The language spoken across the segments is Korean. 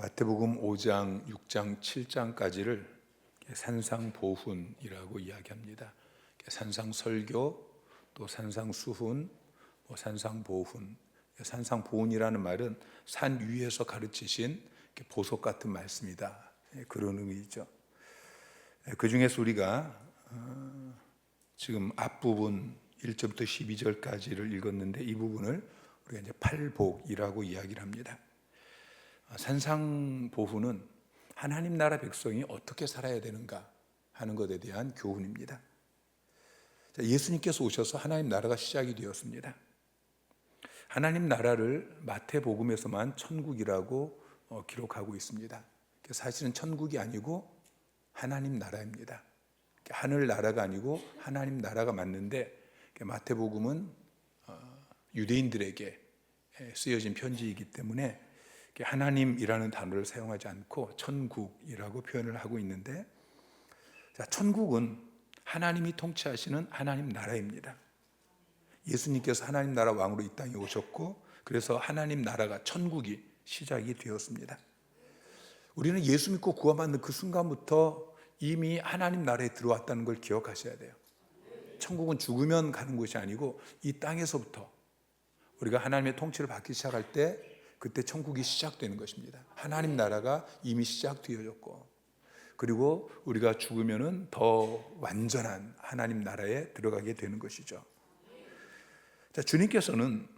마태복음 5장, 6장, 7장까지를 산상보훈이라고 이야기합니다. 산상설교, 또 산상수훈, 산상보훈. 산상보훈이라는 말은 산 위에서 가르치신 보석 같은 말씀이다, 그런 의미죠. 그 중에서 우리가 지금 앞부분 1절부터 12절까지를 읽었는데, 이 부분을 우리가 이제 팔복이라고 이야기를 합니다. 산상보훈은 하나님 나라 백성이 어떻게 살아야 되는가 하는 것에 대한 교훈입니다. 예수님께서 오셔서 하나님 나라가 시작이 되었습니다. 하나님 나라를 마태복음에서만 천국이라고 기록하고 있습니다. 사실은 천국이 아니고 하나님 나라입니다. 하늘 나라가 아니고 하나님 나라가 맞는데, 마태복음은 유대인들에게 쓰여진 편지이기 때문에 하나님이라는 단어를 사용하지 않고 천국이라고 표현을 하고 있는데, 천국은 하나님이 통치하시는 하나님 나라입니다. 예수님께서 하나님 나라 왕으로 이 땅에 오셨고, 그래서 하나님 나라가, 천국이 시작이 되었습니다. 우리는 예수 믿고 구원받는 그 순간부터 이미 하나님 나라에 들어왔다는 걸 기억하셔야 돼요. 천국은 죽으면 가는 곳이 아니고 이 땅에서부터 우리가 하나님의 통치를 받기 시작할 때, 그때 천국이 시작되는 것입니다. 하나님 나라가 이미 시작되어졌고, 그리고 우리가 죽으면은 더 완전한 하나님 나라에 들어가게 되는 것이죠. 주님께서는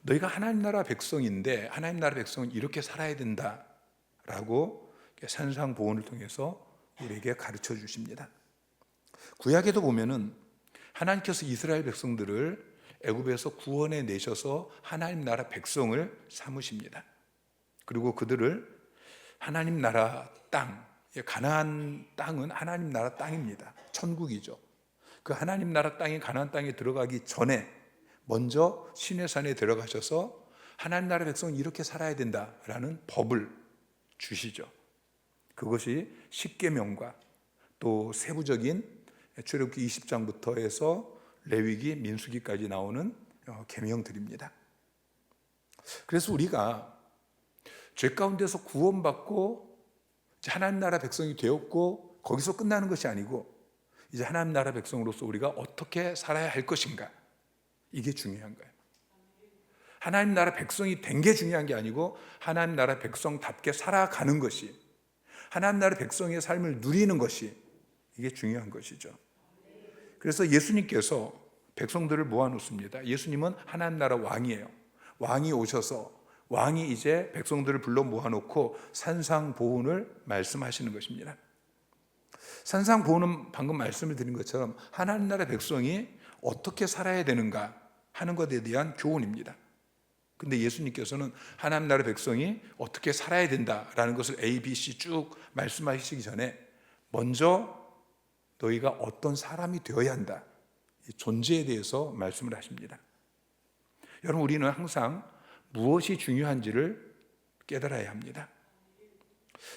너희가 하나님 나라 백성인데 하나님 나라 백성은 이렇게 살아야 된다라고 산상보훈을 통해서 우리에게 가르쳐 주십니다. 구약에도 보면은 하나님께서 이스라엘 백성들을 애굽에서 구원해 내셔서 하나님 나라 백성을 삼으십니다. 그리고 그들을 하나님 나라 땅, 가나안 땅은 하나님 나라 땅입니다. 천국이죠. 그 하나님 나라 땅이 가나안 땅에 들어가기 전에 먼저 시내산에 들어가셔서 하나님 나라 백성은 이렇게 살아야 된다라는 법을 주시죠. 그것이 십계명과 또 세부적인 출애굽기 20장부터 해서 레위기, 민수기까지 나오는 계명들입니다. 그래서 우리가 죄 가운데서 구원받고 하나님 나라 백성이 되었고, 거기서 끝나는 것이 아니고 이제 하나님 나라 백성으로서 우리가 어떻게 살아야 할 것인가, 이게 중요한 거예요. 하나님 나라 백성이 된 게 중요한 게 아니고 하나님 나라 백성답게 살아가는 것이, 하나님 나라 백성의 삶을 누리는 것이, 이게 중요한 것이죠. 그래서 예수님께서 백성들을 모아놓습니다. 예수님은 하나님 나라 왕이에요. 왕이 오셔서 왕이 이제 백성들을 불러 모아놓고 산상보훈을 말씀하시는 것입니다. 산상보훈은 방금 말씀을 드린 것처럼 하나님 나라 백성이 어떻게 살아야 되는가 하는 것에 대한 교훈입니다. 근데 예수님께서는 하나님 나라 백성이 어떻게 살아야 된다라는 것을 A, B, C 쭉 말씀하시기 전에 먼저 너희가 어떤 사람이 되어야 한다, 이 존재에 대해서 말씀을 하십니다. 여러분, 우리는 항상 무엇이 중요한지를 깨달아야 합니다.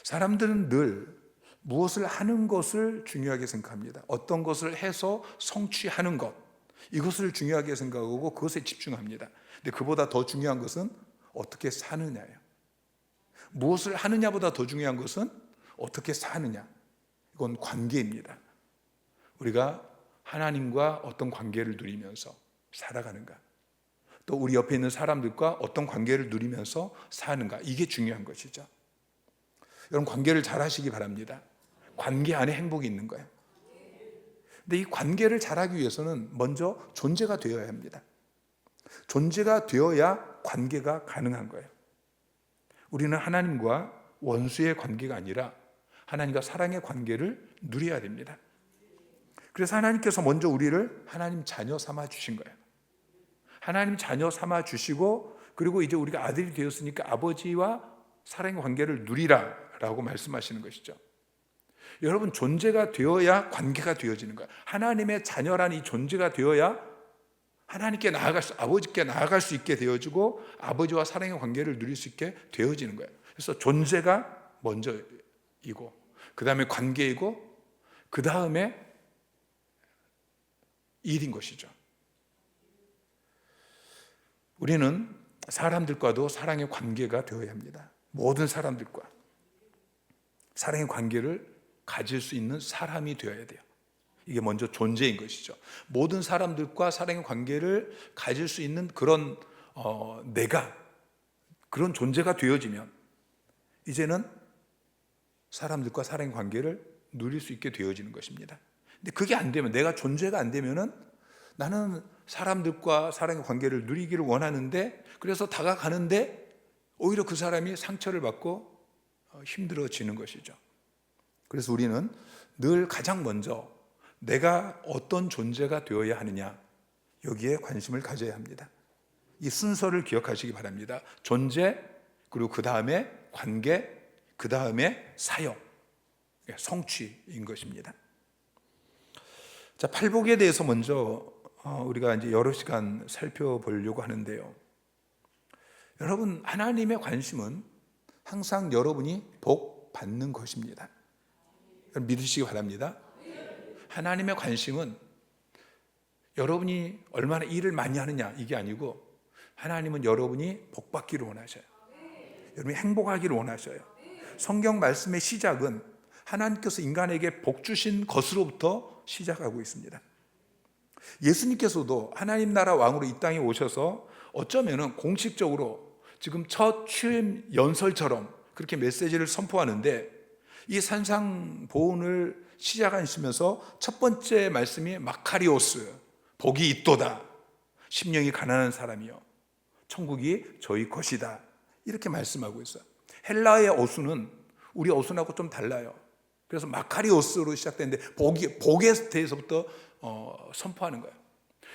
사람들은 늘 무엇을 하는 것을 중요하게 생각합니다. 어떤 것을 해서 성취하는 것, 이것을 중요하게 생각하고 그것에 집중합니다. 근데 그보다 더 중요한 것은 어떻게 사느냐예요. 무엇을 하느냐보다 더 중요한 것은 어떻게 사느냐. 이건 관계입니다. 우리가 하나님과 어떤 관계를 누리면서 살아가는가, 또 우리 옆에 있는 사람들과 어떤 관계를 누리면서 사는가, 이게 중요한 것이죠. 여러분, 관계를 잘 하시기 바랍니다. 관계 안에 행복이 있는 거예요. 근데 이 관계를 잘하기 위해서는 먼저 존재가 되어야 합니다. 존재가 되어야 관계가 가능한 거예요. 우리는 하나님과 원수의 관계가 아니라 하나님과 사랑의 관계를 누려야 됩니다. 그래서 하나님께서 먼저 우리를 하나님 자녀 삼아 주신 거예요. 하나님 자녀 삼아 주시고, 그리고 이제 우리가 아들이 되었으니까 아버지와 사랑의 관계를 누리라 라고 말씀하시는 것이죠. 여러분, 존재가 되어야 관계가 되어지는 거예요. 하나님의 자녀라는 이 존재가 되어야 하나님께 나아갈 수, 아버지께 나아갈 수 있게 되어지고, 아버지와 사랑의 관계를 누릴 수 있게 되어지는 거예요. 그래서 존재가 먼저이고, 그 다음에 관계이고, 그 다음에 일인 것이죠. 우리는 사람들과도 사랑의 관계가 되어야 합니다. 모든 사람들과. 사랑의 관계를 가질 수 있는 사람이 되어야 돼요. 이게 먼저 존재인 것이죠. 모든 사람들과 사랑의 관계를 가질 수 있는 그런 내가 그런 존재가 되어지면 이제는 사람들과 사랑의 관계를 누릴 수 있게 되어지는 것입니다. 근데 그게 안 되면, 내가 존재가 안 되면은 나는 사람들과 사랑의 관계를 누리기를 원하는데, 그래서 다가가는데 오히려 그 사람이 상처를 받고 힘들어지는 것이죠. 그래서 우리는 늘 가장 먼저 내가 어떤 존재가 되어야 하느냐, 여기에 관심을 가져야 합니다. 이 순서를 기억하시기 바랍니다. 존재, 그리고 그 다음에 관계, 그 다음에 사역, 성취인 것입니다. 자, 팔복에 대해서 먼저 우리가 이제 여러 시간 살펴보려고 하는데요. 여러분, 하나님의 관심은 항상 여러분이 복 받는 것입니다. 믿으시기 바랍니다. 하나님의 관심은 여러분이 얼마나 일을 많이 하느냐 이게 아니고, 하나님은 여러분이 복 받기를 원하셔요. 여러분이 행복하기를 원하셔요. 성경 말씀의 시작은 하나님께서 인간에게 복 주신 것으로부터 시작하고 있습니다. 예수님께서도 하나님 나라 왕으로 이 땅에 오셔서 어쩌면은 공식적으로 지금 첫 취임 연설처럼 그렇게 메시지를 선포하는데, 이 산상보훈을 시작하시면서 첫 번째 말씀이 마카리오스, 복이 있도다, 심령이 가난한 사람이요 천국이 저희 것이다, 이렇게 말씀하고 있어요. 헬라의 어수는 우리 어수하고 좀 달라요. 그래서 마카리오스로 시작되는데 복에 대해서부터 선포하는 거예요.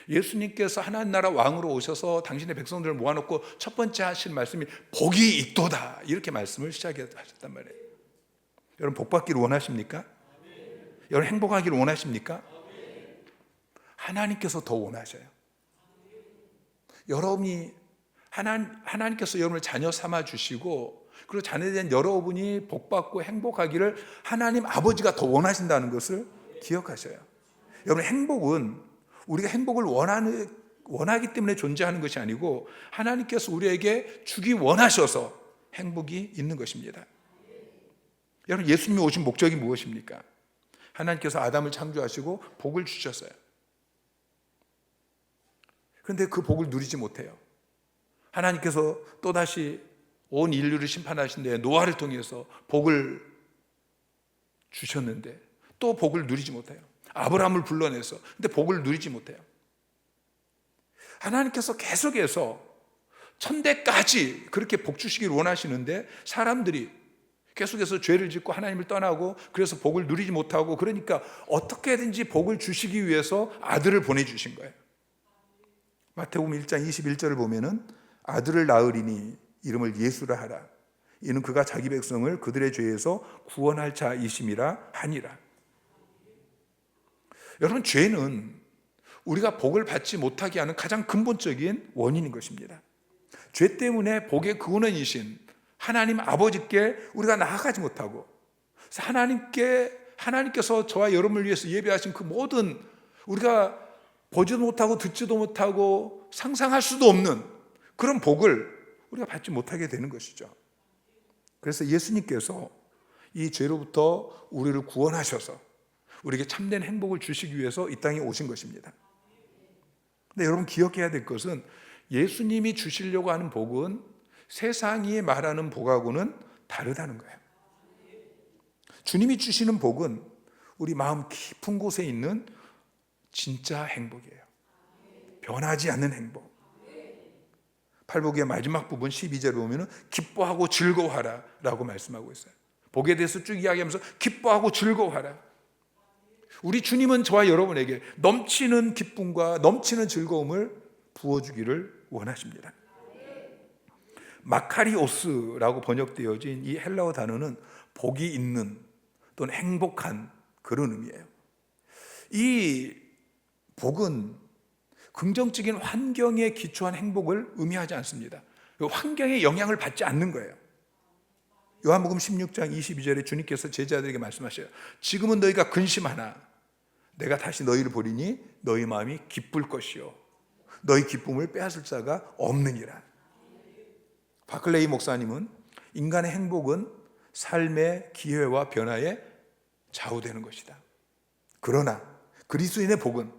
예수님께서 하나님 나라 왕으로 오셔서 당신의 백성들을 모아놓고 첫 번째 하신 말씀이 복이 있도다, 이렇게 말씀을 시작하셨단 말이에요. 여러분, 복 받기를 원하십니까? 여러분, 행복하기를 원하십니까? 하나님께서 더 원하셔요. 여러분이 하나님께서 여러분을 자녀 삼아 주시고, 그리고 자녀된 여러분이 복받고 행복하기를 하나님 아버지가 더 원하신다는 것을 기억하셔요. 여러분, 행복은 우리가 행복을 원하기 때문에 존재하는 것이 아니고, 하나님께서 우리에게 주기 원하셔서 행복이 있는 것입니다. 여러분, 예수님이 오신 목적이 무엇입니까? 하나님께서 아담을 창조하시고 복을 주셨어요. 그런데 그 복을 누리지 못해요. 하나님께서 또다시 온 인류를 심판하신데 노아를 통해서 복을 주셨는데 또 복을 누리지 못해요. 아브라함을 불러내서, 근데 복을 누리지 못해요. 하나님께서 계속해서 천대까지 그렇게 복 주시기를 원하시는데, 사람들이 계속해서 죄를 짓고 하나님을 떠나고, 그래서 복을 누리지 못하고, 그러니까 어떻게든지 복을 주시기 위해서 아들을 보내주신 거예요. 마태복음 1장 21절을 보면은 아들을 낳으리니 이름을 예수라 하라. 이는 그가 자기 백성을 그들의 죄에서 구원할 자이심이라 하니라. 여러분, 죄는 우리가 복을 받지 못하게 하는 가장 근본적인 원인인 것입니다. 죄 때문에 복의 근원이신 하나님 아버지께 우리가 나아가지 못하고, 하나님께서 저와 여러분을 위해서 예배하신 그 모든, 우리가 보지도 못하고 듣지도 못하고 상상할 수도 없는 그런 복을 우리가 받지 못하게 되는 것이죠. 그래서 예수님께서 이 죄로부터 우리를 구원하셔서 우리에게 참된 행복을 주시기 위해서 이 땅에 오신 것입니다. 근데 여러분, 기억해야 될 것은 예수님이 주시려고 하는 복은 세상이 말하는 복하고는 다르다는 거예요. 주님이 주시는 복은 우리 마음 깊은 곳에 있는 진짜 행복이에요. 변하지 않는 행복. 팔복의 마지막 부분 12절에 보면 기뻐하고 즐거워하라 라고 말씀하고 있어요. 복에 대해서 쭉 이야기하면서 기뻐하고 즐거워하라. 우리 주님은 저와 여러분에게 넘치는 기쁨과 넘치는 즐거움을 부어주기를 원하십니다. 마카리오스라고 번역되어진 이 헬라어 단어는 복이 있는 또는 행복한 그런 의미예요. 이 복은 긍정적인 환경에 기초한 행복을 의미하지 않습니다. 환경의 영향을 받지 않는 거예요. 요한복음 16장 22절에 주님께서 제자들에게 말씀하셔요. 지금은 너희가 근심하나 내가 다시 너희를 보리니 너희 마음이 기쁠 것이요 너희 기쁨을 빼앗을 자가 없느니라. 바클레이 목사님은 인간의 행복은 삶의 기회와 변화에 좌우되는 것이다. 그러나 그리스도인의 복은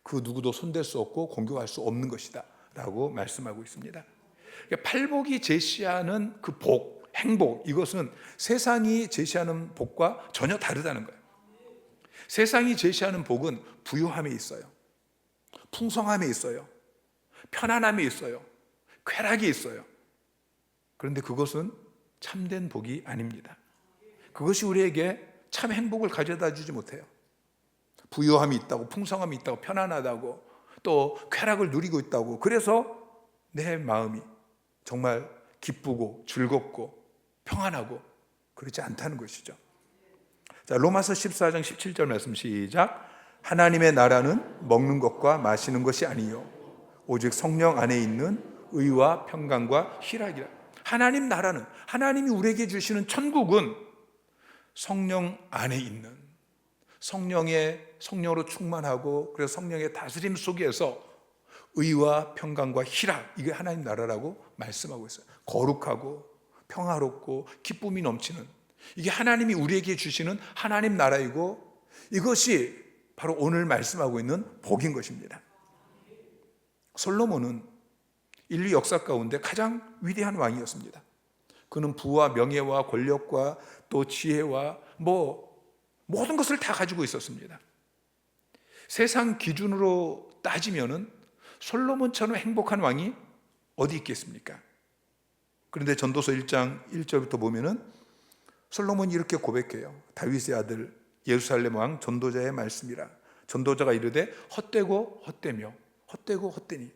그 누구도 손댈 수 없고 공격할 수 없는 것이다 라고 말씀하고 있습니다. 팔복이 제시하는 그 복, 행복, 이것은 세상이 제시하는 복과 전혀 다르다는 거예요. 세상이 제시하는 복은 부유함에 있어요, 풍성함에 있어요, 편안함에 있어요, 쾌락이 있어요. 그런데 그것은 참된 복이 아닙니다. 그것이 우리에게 참 행복을 가져다 주지 못해요. 부유함이 있다고, 풍성함이 있다고, 편안하다고, 또 쾌락을 누리고 있다고, 그래서 내 마음이 정말 기쁘고 즐겁고 평안하고 그렇지 않다는 것이죠. 자, 로마서 14장 17절 말씀 시작. 하나님의 나라는 먹는 것과 마시는 것이 아니요 오직 성령 안에 있는 의와 평강과 희락이라. 하나님 나라는, 하나님이 우리에게 주시는 천국은 성령 안에 있는, 성령으로 충만하고, 그래서 성령의 다스림 속에서 의와 평강과 희락, 이게 하나님 나라라고 말씀하고 있어요. 거룩하고 평화롭고 기쁨이 넘치는, 이게 하나님이 우리에게 주시는 하나님 나라이고, 이것이 바로 오늘 말씀하고 있는 복인 것입니다. 솔로몬은 인류 역사 가운데 가장 위대한 왕이었습니다. 그는 부와 명예와 권력과 또 지혜와 모든 것을 다 가지고 있었습니다. 세상 기준으로 따지면은 솔로몬처럼 행복한 왕이 어디 있겠습니까? 그런데 전도서 1장 1절부터 보면은 솔로몬이 이렇게 고백해요. 다윗의 아들 예루살렘 왕 전도자의 말씀이라. 전도자가 이르되 헛되고 헛되며 헛되고 헛되니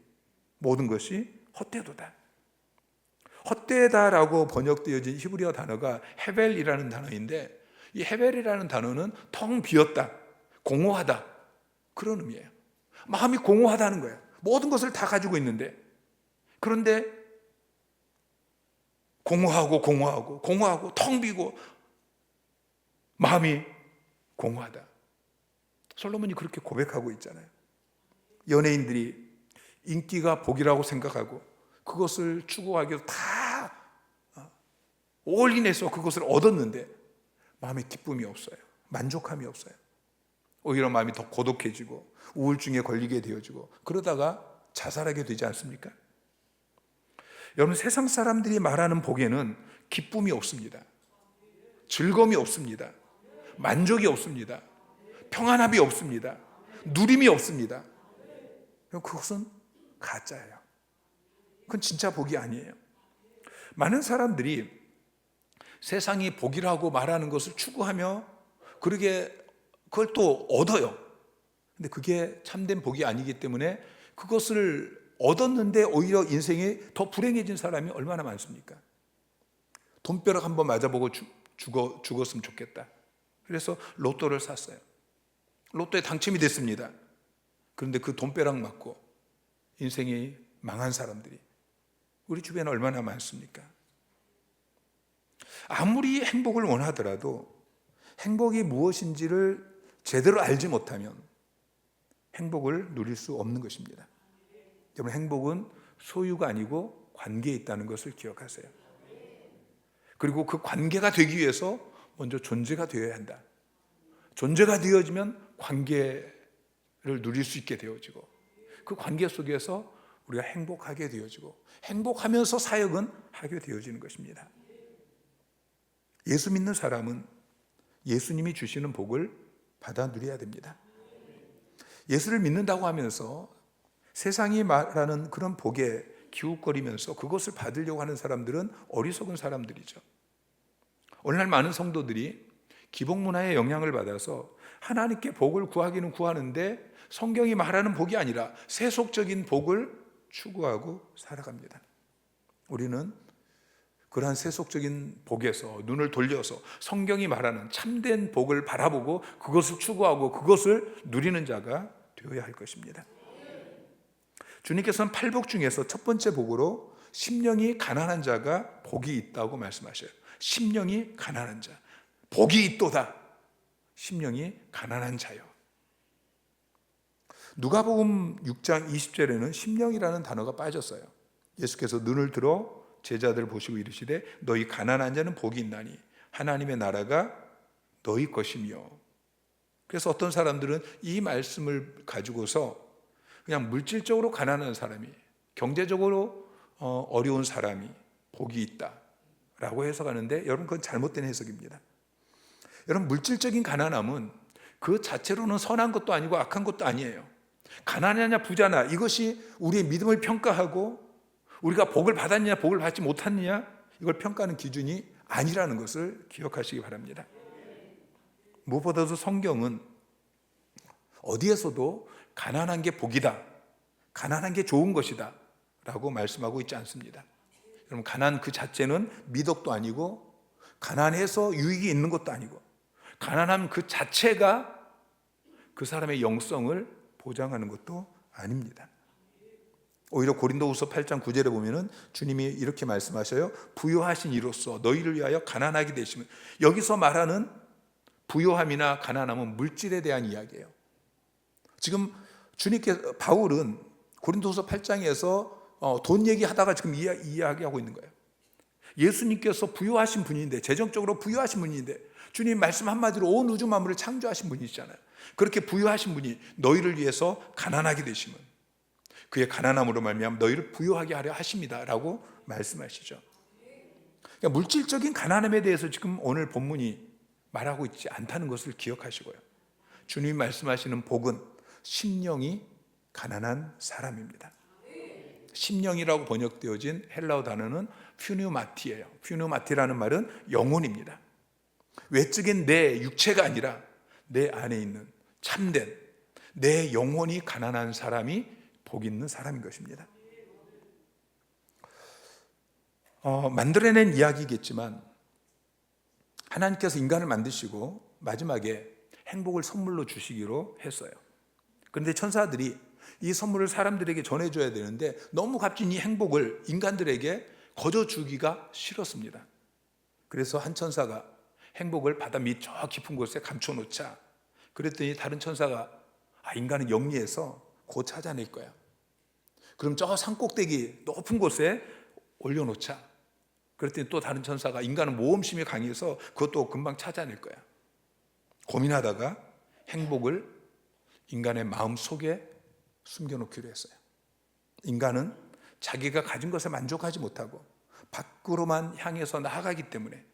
모든 것이 헛되도다. 헛되다라고 번역되어진 히브리어 단어가 헤벨이라는 단어인데, 이 헤벨이라는 단어는 텅 비었다, 공허하다, 그런 의미예요. 마음이 공허하다는 거예요. 모든 것을 다 가지고 있는데, 그런데 공허하고 텅 비고 마음이 공허하다. 솔로몬이 그렇게 고백하고 있잖아요. 연예인들이 인기가 복이라고 생각하고 그것을 추구하기 위해서 다 올인해서 그것을 얻었는데 마음에 기쁨이 없어요. 만족함이 없어요. 오히려 마음이 더 고독해지고 우울증에 걸리게 되어지고, 그러다가 자살하게 되지 않습니까? 여러분, 세상 사람들이 말하는 복에는 기쁨이 없습니다. 즐거움이 없습니다. 만족이 없습니다. 평안함이 없습니다. 누림이 없습니다. 그것은 가짜예요. 그건 진짜 복이 아니에요. 많은 사람들이 세상이 복이라고 말하는 것을 추구하며 그걸 또 얻어요. 근데 그게 참된 복이 아니기 때문에 그것을 얻었는데 오히려 인생이 더 불행해진 사람이 얼마나 많습니까? 돈벼락 한번 맞아보고 죽었으면 좋겠다. 그래서 로또를 샀어요. 로또에 당첨이 됐습니다. 그런데 그 돈벼락 맞고 인생이 망한 사람들이 우리 주변에 얼마나 많습니까? 아무리 행복을 원하더라도 행복이 무엇인지를 제대로 알지 못하면 행복을 누릴 수 없는 것입니다. 여러분, 행복은 소유가 아니고 관계에 있다는 것을 기억하세요. 그리고 그 관계가 되기 위해서 먼저 존재가 되어야 한다. 존재가 되어지면 관계를 누릴 수 있게 되어지고, 그 관계 속에서 우리가 행복하게 되어지고, 행복하면서 사역은 하게 되어지는 것입니다. 예수 믿는 사람은 예수님이 주시는 복을 받아 누려야 됩니다. 예수를 믿는다고 하면서 세상이 말하는 그런 복에 기웃거리면서 그것을 받으려고 하는 사람들은 어리석은 사람들이죠. 오늘날 많은 성도들이 기복문화의 영향을 받아서 하나님께 복을 구하기는 구하는데 성경이 말하는 복이 아니라 세속적인 복을 추구하고 살아갑니다. 우리는 그러한 세속적인 복에서 눈을 돌려서 성경이 말하는 참된 복을 바라보고 그것을 추구하고 그것을 누리는 자가 되어야 할 것입니다. 주님께서는 팔복 중에서 첫 번째 복으로 심령이 가난한 자가 복이 있다고 말씀하셔요. 심령이 가난한 자, 복이 있도다. 심령이 가난한 자요. 누가복음 6장 20절에는 심령이라는 단어가 빠졌어요. 예수께서 눈을 들어 제자들을 보시고 이르시되 너희 가난한 자는 복이 있나니 하나님의 나라가 너희 것이며. 그래서 어떤 사람들은 이 말씀을 가지고서 그냥 물질적으로 가난한 사람이, 경제적으로 어려운 사람이 복이 있다라고 해석하는데, 여러분 그건 잘못된 해석입니다. 여러분, 물질적인 가난함은 그 자체로는 선한 것도 아니고 악한 것도 아니에요. 가난하냐 부자냐, 이것이 우리의 믿음을 평가하고 우리가 복을 받았느냐 복을 받지 못했느냐, 이걸 평가하는 기준이 아니라는 것을 기억하시기 바랍니다. 무엇보다도 성경은 어디에서도 가난한 게 복이다, 가난한 게 좋은 것이다 라고 말씀하고 있지 않습니다. 여러분, 가난 그 자체는 미덕도 아니고, 가난해서 유익이 있는 것도 아니고, 가난함 그 자체가 그 사람의 영성을 보장하는 것도 아닙니다. 오히려 고린도후서 8장 9절에 보면은 주님이 이렇게 말씀하셔요. 부요하신 이로써 너희를 위하여 가난하게 되시면. 여기서 말하는 부요함이나 가난함은 물질에 대한 이야기예요. 지금 바울은 고린도후서 8장에서 돈 얘기하다가 지금 이야기하고 있는 거예요. 예수님께서 부요하신 분인데, 재정적으로 부요하신 분인데, 주님 말씀 한마디로 온 우주 만물을 창조하신 분이시잖아요. 그렇게 부요하신 분이 너희를 위해서 가난하게 되시면 그의 가난함으로 말미암아 너희를 부요하게 하려 하십니다 라고 말씀하시죠. 그러니까 물질적인 가난함에 대해서 지금 오늘 본문이 말하고 있지 않다는 것을 기억하시고요. 주님이 말씀하시는 복은 심령이 가난한 사람입니다. 심령이라고 번역되어진 헬라어 단어는 퓨뉴마티예요. 퓨뉴마티라는 말은 영혼입니다. 외적인 내 육체가 아니라 내 안에 있는 참된 내 영혼이 가난한 사람이 복 있는 사람인 것입니다. 만들어낸 이야기겠지만 하나님께서 인간을 만드시고 마지막에 행복을 선물로 주시기로 했어요. 그런데 천사들이 이 선물을 사람들에게 전해줘야 되는데 너무 값진 이 행복을 인간들에게 거저 주기가 싫었습니다. 그래서 한 천사가 행복을 바다 밑 저 깊은 곳에 감춰놓자, 그랬더니 다른 천사가 인간은 영리해서 곧 찾아낼 거야. 그럼 저 산꼭대기 높은 곳에 올려놓자. 그랬더니 또 다른 천사가 인간은 모험심이 강해서 그것도 금방 찾아낼 거야. 고민하다가 행복을 인간의 마음 속에 숨겨놓기로 했어요. 인간은 자기가 가진 것에 만족하지 못하고 밖으로만 향해서 나아가기 때문에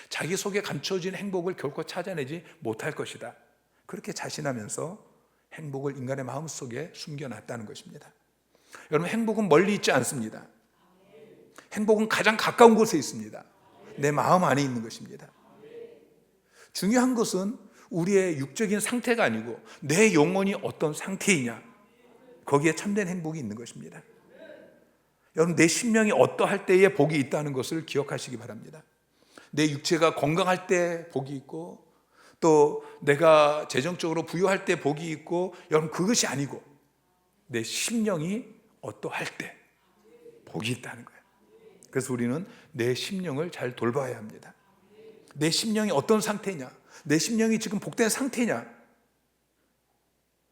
자기 속에 감춰진 행복을 결코 찾아내지 못할 것이다. 그렇게 자신하면서 행복을 인간의 마음 속에 숨겨놨다는 것입니다. 여러분, 행복은 멀리 있지 않습니다. 행복은 가장 가까운 곳에 있습니다. 내 마음 안에 있는 것입니다. 중요한 것은 우리의 육적인 상태가 아니고 내 영혼이 어떤 상태이냐, 거기에 참된 행복이 있는 것입니다. 여러분, 내 심령이 어떠할 때에 복이 있다는 것을 기억하시기 바랍니다. 내 육체가 건강할 때 복이 있고, 또 내가 재정적으로 부유할 때 복이 있고, 여러분 그것이 아니고 내 심령이 어떠할 때 복이 있다는 거예요. 그래서 우리는 내 심령을 잘 돌봐야 합니다. 내 심령이 어떤 상태냐, 내 심령이 지금 복된 상태냐,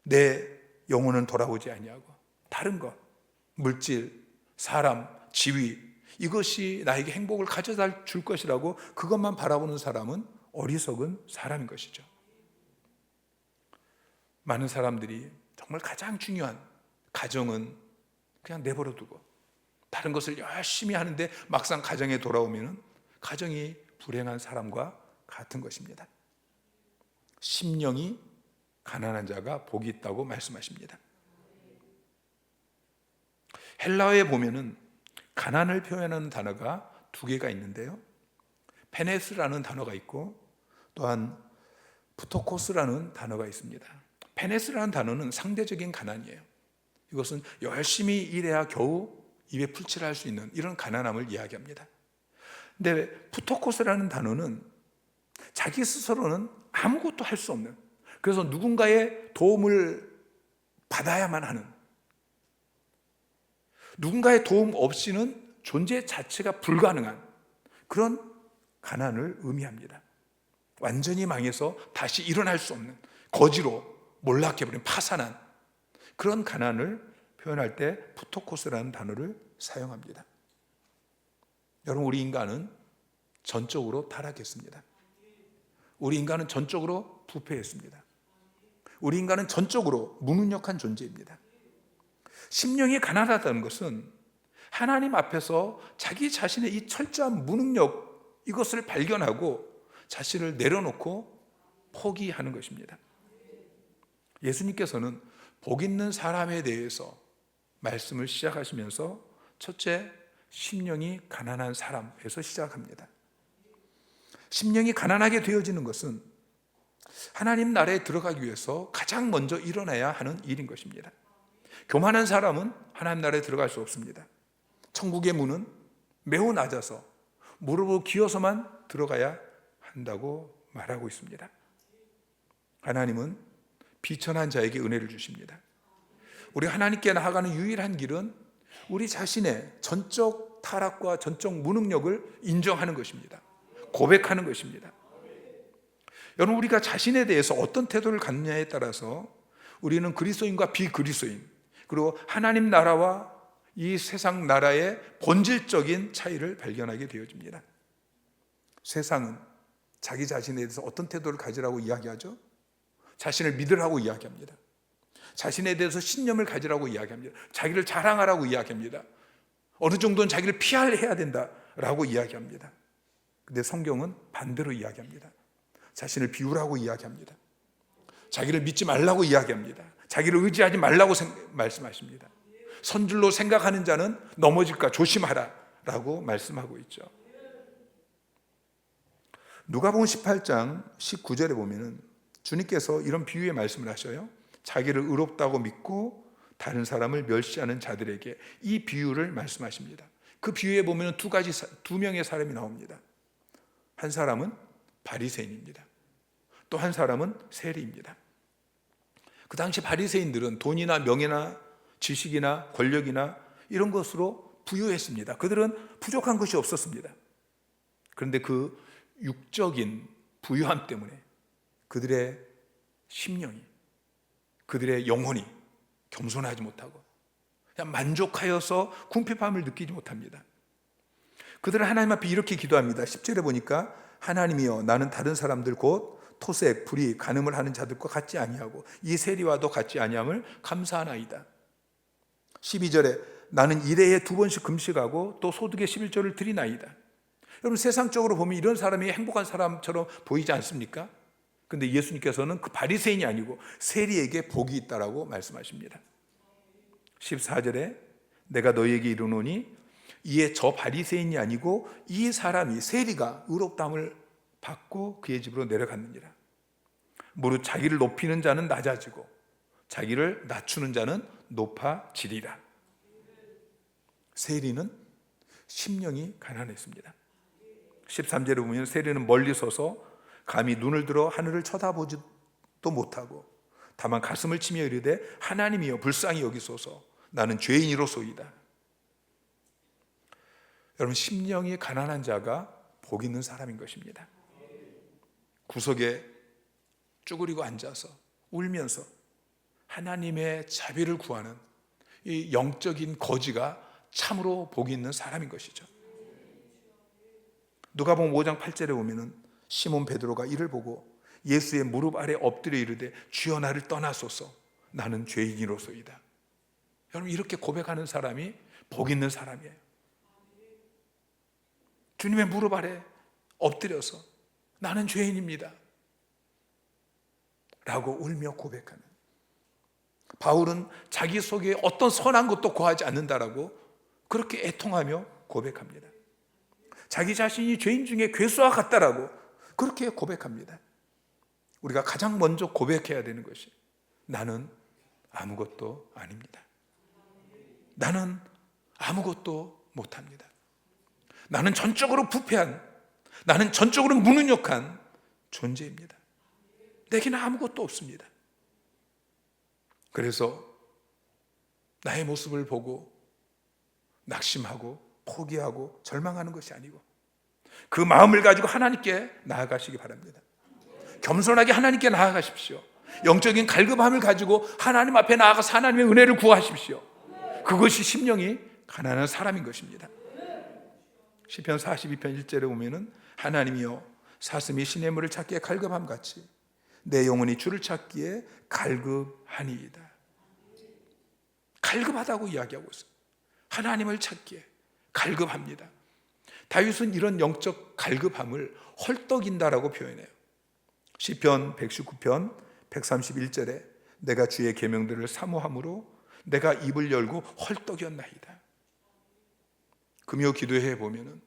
내 영혼은 돌아오지 아니하고 다른 것, 물질, 사람, 지위, 이것이 나에게 행복을 가져다 줄 것이라고 그것만 바라보는 사람은 어리석은 사람인 것이죠. 많은 사람들이 정말 가장 중요한 가정은 그냥 내버려 두고 다른 것을 열심히 하는데 막상 가정에 돌아오면 가정이 불행한 사람과 같은 것입니다. 심령이 가난한 자가 복이 있다고 말씀하십니다. 헬라어에 보면은 가난을 표현하는 단어가 두 개가 있는데요, 페네스라는 단어가 있고 또한 푸토코스라는 단어가 있습니다. 페네스라는 단어는 상대적인 가난이에요. 이것은 열심히 일해야 겨우 입에 풀칠을 할 수 있는 이런 가난함을 이야기합니다. 근데 푸토코스라는 단어는 자기 스스로는 아무것도 할 수 없는, 그래서 누군가의 도움을 받아야만 하는, 누군가의 도움 없이는 존재 자체가 불가능한 그런 가난을 의미합니다. 완전히 망해서 다시 일어날 수 없는, 거지로 몰락해버린 파산한 그런 가난을 표현할 때 푸토코스라는 단어를 사용합니다. 여러분, 우리 인간은 전적으로 타락했습니다. 우리 인간은 전적으로 부패했습니다. 우리 인간은 전적으로 무능력한 존재입니다. 심령이 가난하다는 것은 하나님 앞에서 자기 자신의 이 철저한 무능력, 이것을 발견하고 자신을 내려놓고 포기하는 것입니다. 예수님께서는 복 있는 사람에 대해서 말씀을 시작하시면서 첫째, 심령이 가난한 사람에서 시작합니다. 심령이 가난하게 되어지는 것은 하나님 나라에 들어가기 위해서 가장 먼저 일어나야 하는 일인 것입니다. 교만한 사람은 하나님 나라에 들어갈 수 없습니다. 천국의 문은 매우 낮아서 무릎을 기어서만 들어가야 한다고 말하고 있습니다. 하나님은 비천한 자에게 은혜를 주십니다. 우리 하나님께 나아가는 유일한 길은 우리 자신의 전적 타락과 전적 무능력을 인정하는 것입니다. 고백하는 것입니다. 여러분, 우리가 자신에 대해서 어떤 태도를 갖느냐에 따라서 우리는 그리스도인과 비그리스도인, 그리고 하나님 나라와 이 세상 나라의 본질적인 차이를 발견하게 되어집니다. 세상은 자기 자신에 대해서 어떤 태도를 가지라고 이야기하죠? 자신을 믿으라고 이야기합니다. 자신에 대해서 신념을 가지라고 이야기합니다. 자기를 자랑하라고 이야기합니다. 어느 정도는 자기를 PR해야 된다라고 이야기합니다. 근데 성경은 반대로 이야기합니다. 자신을 비우라고 이야기합니다. 자기를 믿지 말라고 이야기합니다. 자기를 의지하지 말라고 말씀하십니다. 선줄로 생각하는 자는 넘어질까 조심하라 라고 말씀하고 있죠. 누가복음 18장 19절에 보면은 주님께서 이런 비유의 말씀을 하셔요. 자기를 의롭다고 믿고 다른 사람을 멸시하는 자들에게 이 비유를 말씀하십니다. 그 비유에 보면 두 명의 사람이 나옵니다. 한 사람은 바리새인입니다. 또 한 사람은 세리입니다. 그 당시 바리새인들은 돈이나 명예나 지식이나 권력이나 이런 것으로 부유했습니다. 그들은 부족한 것이 없었습니다. 그런데 그 육적인 부유함 때문에 그들의 심령이, 그들의 영혼이 겸손하지 못하고 그냥 만족하여서 궁핍함을 느끼지 못합니다. 그들은 하나님 앞에 이렇게 기도합니다. 10절에 보니까 하나님이여, 나는 다른 사람들 곧 토색, 불의, 간음을 하는 자들과 같지 아니하고 이 세리와도 같지 아니함을 감사하나이다. 12절에 나는 일해에 2번씩 금식하고 또 소득의 11조를 드리나이다. 여러분, 세상적으로 보면 이런 사람이 행복한 사람처럼 보이지 않습니까? 근데 예수님께서는 그 바리새인이 아니고 세리에게 복이 있다라고 말씀하십니다. 14절에 내가 너희에게 이르노니 이에 저 바리새인이 아니고 이 사람이, 세리가 의롭다함을 받고 그의 집으로 내려갔느니라. 무릇 자기를 높이는 자는 낮아지고 자기를 낮추는 자는 높아지리라. 세리는 심령이 가난했습니다. 13절에 보면 세리는 멀리 서서 감히 눈을 들어 하늘을 쳐다보지도 못하고 다만 가슴을 치며 이르되 하나님이여 불쌍히 여기소서, 나는 죄인이로소이다. 여러분, 심령이 가난한 자가 복 있는 사람인 것입니다. 구석에 쭈그리고 앉아서 울면서 하나님의 자비를 구하는 이 영적인 거지가 참으로 복이 있는 사람인 것이죠. 누가복음 5장 8절에 보면은 시몬 베드로가 이를 보고 예수의 무릎 아래 엎드려 이르되 주여 나를 떠나소서, 나는 죄인이로소이다. 여러분, 이렇게 고백하는 사람이 복 있는 사람이에요. 주님의 무릎 아래 엎드려서 나는 죄인입니다 라고 울며 고백하는, 바울은 자기 속에 어떤 선한 것도 고하지 않는다라고 그렇게 애통하며 고백합니다. 자기 자신이 죄인 중에 괴수와 같다라고 그렇게 고백합니다. 우리가 가장 먼저 고백해야 되는 것이 나는 아무것도 아닙니다. 나는 아무것도 못합니다. 나는 전적으로 부패한, 나는 전적으로 무능력한 존재입니다. 내게는 아무것도 없습니다. 그래서 나의 모습을 보고 낙심하고 포기하고 절망하는 것이 아니고 그 마음을 가지고 하나님께 나아가시기 바랍니다. 겸손하게 하나님께 나아가십시오. 영적인 갈급함을 가지고 하나님 앞에 나아가서 하나님의 은혜를 구하십시오. 그것이 심령이 가난한 사람인 것입니다. 시편 42편 1절에 보면은 하나님이여 사슴이 시냇물을 찾기에 갈급함 같이 내 영혼이 주를 찾기에 갈급하니이다. 갈급하다고 이야기하고 있어요. 하나님을 찾기에 갈급합니다. 다윗은 이런 영적 갈급함을 헐떡인다라고 표현해요. 시편 119편 131절에 내가 주의 계명들을 사모함으로 내가 입을 열고 헐떡였나이다. 금요 기도회 보면은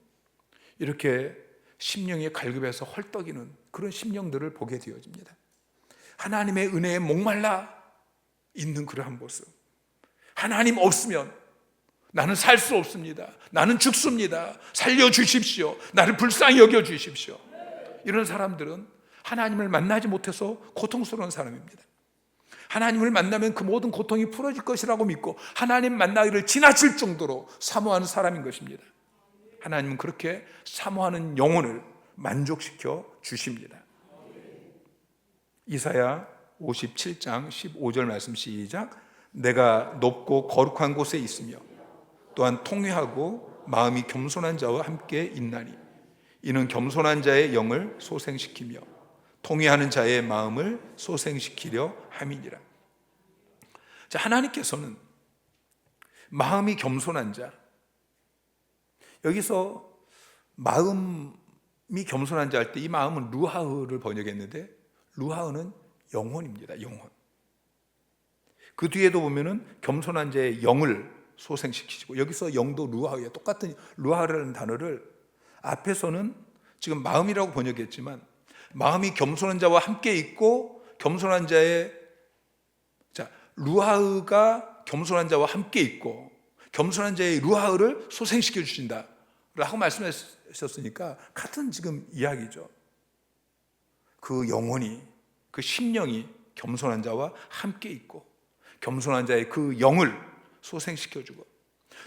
이렇게 심령이 갈급해서 헐떡이는 그런 심령들을 보게 되어집니다. 하나님의 은혜에 목말라 있는 그러한 모습. 하나님 없으면 나는 살 수 없습니다. 나는 죽습니다. 살려주십시오. 나를 불쌍히 여겨주십시오. 이런 사람들은 하나님을 만나지 못해서 고통스러운 사람입니다. 하나님을 만나면 그 모든 고통이 풀어질 것이라고 믿고 하나님 만나기를 지나칠 정도로 사모하는 사람인 것입니다. 하나님은 그렇게 사모하는 영혼을 만족시켜 주십니다. 이사야 57장 15절 말씀 시작. 내가 높고 거룩한 곳에 있으며 또한 통회하고 마음이 겸손한 자와 함께 있나니 이는 겸손한 자의 영을 소생시키며 통회하는 자의 마음을 소생시키려 함이니라. 자, 하나님께서는 마음이 겸손한 자, 여기서 마음이 겸손한 자 할 때 이 마음은 루하흐를 번역했는데 루하흐는 영혼입니다. 영혼. 그 뒤에도 보면은 겸손한 자의 영을 소생시키시고 여기서 영도 루하흐예요. 똑같은 루하흐라는 단어를 앞에서는 지금 마음이라고 번역했지만 마음이 겸손한 자와 함께 있고 겸손한 자의 루하흐가 겸손한 자와 함께 있고 겸손한 자의 루하흐를 소생시켜 주신다 라고 말씀하셨으니까 같은 지금 이야기죠. 그 영혼이 그 심령이 겸손한 자와 함께 있고 겸손한 자의 그 영을 소생시켜주고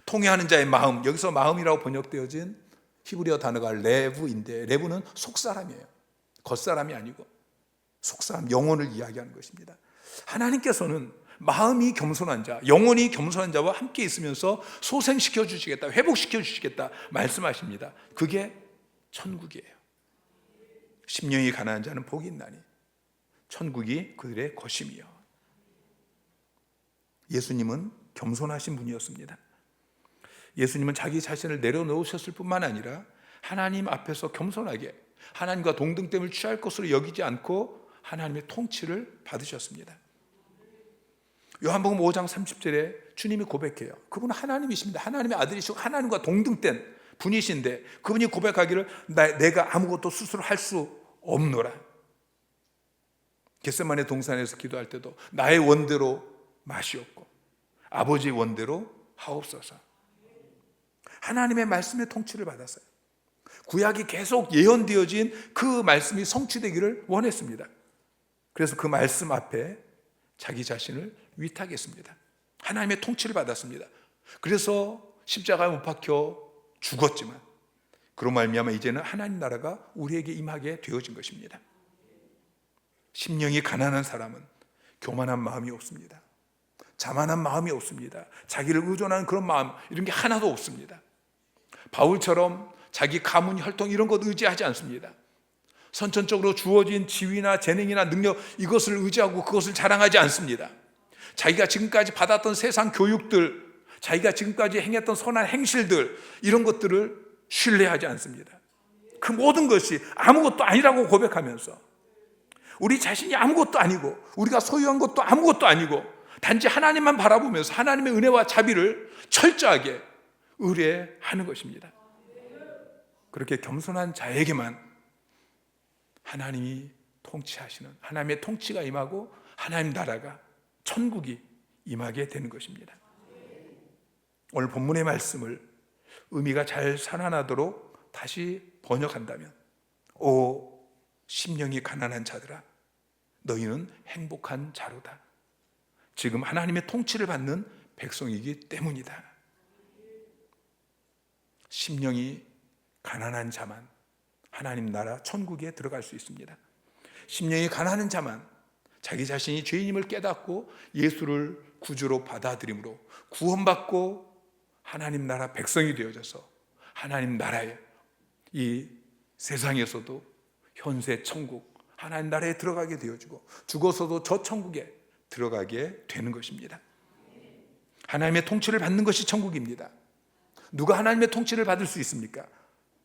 통회하는 자의 마음, 여기서 마음이라고 번역되어진 히브리어 단어가 레브인데 레브는 속사람이에요. 겉사람이 아니고 속사람, 영혼을 이야기하는 것입니다. 하나님께서는 마음이 겸손한 자, 영혼이 겸손한 자와 함께 있으면서 소생시켜 주시겠다, 회복시켜 주시겠다 말씀하십니다. 그게 천국이에요. 심령이 가난한 자는 복이 있나니 천국이 그들의 것임이요. 예수님은 겸손하신 분이었습니다. 예수님은 자기 자신을 내려놓으셨을 뿐만 아니라 하나님 앞에서 겸손하게 하나님과 동등됨을 취할 것으로 여기지 않고 하나님의 통치를 받으셨습니다. 요한복음 5장 30절에 주님이 고백해요. 그분은 하나님이십니다. 하나님의 아들이시고 하나님과 동등된 분이신데 그분이 고백하기를 내가 아무것도 스스로 할 수 없노라. 겟세마네 동산에서 기도할 때도 나의 원대로 마시옵고 아버지의 원대로 하옵소서. 하나님의 말씀의 통치를 받았어요. 구약이 계속 예언되어진 그 말씀이 성취되기를 원했습니다. 그래서 그 말씀 앞에 자기 자신을 위탁했습니다. 하나님의 통치를 받았습니다. 그래서 십자가에 못 박혀 죽었지만 그로 말미암아 이제는 하나님 나라가 우리에게 임하게 되어진 것입니다. 심령이 가난한 사람은 교만한 마음이 없습니다. 자만한 마음이 없습니다. 자기를 의존하는 그런 마음 이런 게 하나도 없습니다. 바울처럼 자기 가문, 혈통 이런 것 의지하지 않습니다. 선천적으로 주어진 지위나 재능이나 능력 이것을 의지하고 그것을 자랑하지 않습니다. 자기가 지금까지 받았던 세상 교육들, 자기가 지금까지 행했던 선한 행실들 이런 것들을 신뢰하지 않습니다. 그 모든 것이 아무것도 아니라고 고백하면서 우리 자신이 아무것도 아니고 우리가 소유한 것도 아무것도 아니고 단지 하나님만 바라보면서 하나님의 은혜와 자비를 철저하게 의뢰하는 것입니다. 그렇게 겸손한 자에게만 하나님이 통치하시는 하나님의 통치가 임하고 하나님 나라가 천국이 임하게 되는 것입니다. 오늘 본문의 말씀을 의미가 잘 살아나도록 다시 번역한다면 오 심령이 가난한 자들아 너희는 행복한 자로다. 지금 하나님의 통치를 받는 백성이기 때문이다. 심령이 가난한 자만 하나님 나라 천국에 들어갈 수 있습니다. 심령이 가난한 자만 자기 자신이 죄인임을 깨닫고 예수를 구주로 받아들임으로 구원받고 하나님 나라 백성이 되어져서 하나님 나라의 이 세상에서도 현세 천국 하나님 나라에 들어가게 되어지고 죽어서도 저 천국에 들어가게 되는 것입니다. 하나님의 통치를 받는 것이 천국입니다. 누가 하나님의 통치를 받을 수 있습니까?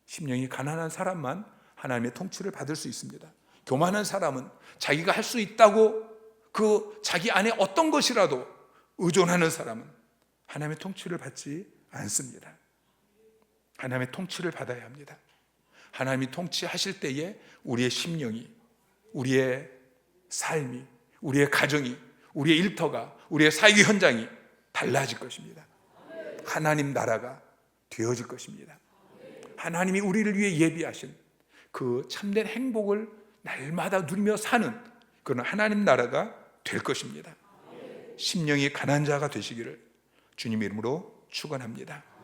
심령이 가난한 사람만 하나님의 통치를 받을 수 있습니다. 교만한 사람은 자기가 할 수 있다고 그 자기 안에 어떤 것이라도 의존하는 사람은 하나님의 통치를 받지 않습니다. 하나님의 통치를 받아야 합니다. 하나님이 통치하실 때에 우리의 심령이, 우리의 삶이, 우리의 가정이, 우리의 일터가, 우리의 사회 현장이 달라질 것입니다. 하나님 나라가 되어질 것입니다. 하나님이 우리를 위해 예비하신 그 참된 행복을 날마다 누리며 사는 그런 하나님 나라가 될 것입니다. 심령이 가난한 자가 되시기를 주님의 이름으로 축원합니다.